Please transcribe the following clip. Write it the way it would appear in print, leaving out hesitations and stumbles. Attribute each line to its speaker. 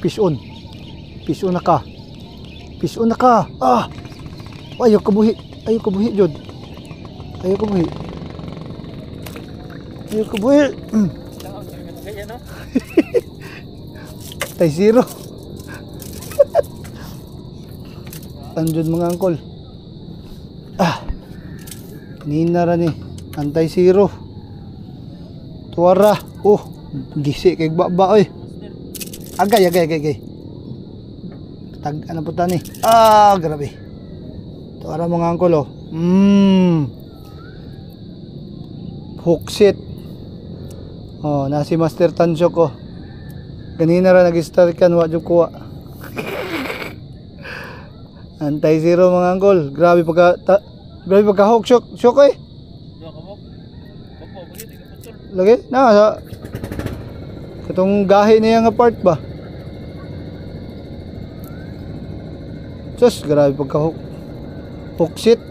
Speaker 1: Fish on. Fish on na ka. Fish on na ka. Ah. Ayaw kabuhi. Ayaw kabuhi, Jod. Ayaw kabuhi. Ayaw kabuhi. Tay zero. Anjod mga angkol. Ah. Ninara ni. Antay zero. Tuwara. Oh. Gisi kay baba oy. Agay. Tag ano po tani? Ah, grabe. Tuwara mga angkol oh. Hook set. Oh, nasi Master Tansyo ko. Ganina ra nag-start kan wa jud kuha. Antay zero mga angkol. Grabe pagka hook shock eh. Lagi na sa katong gahi niya nga part ba. Just grabe pagka hook set.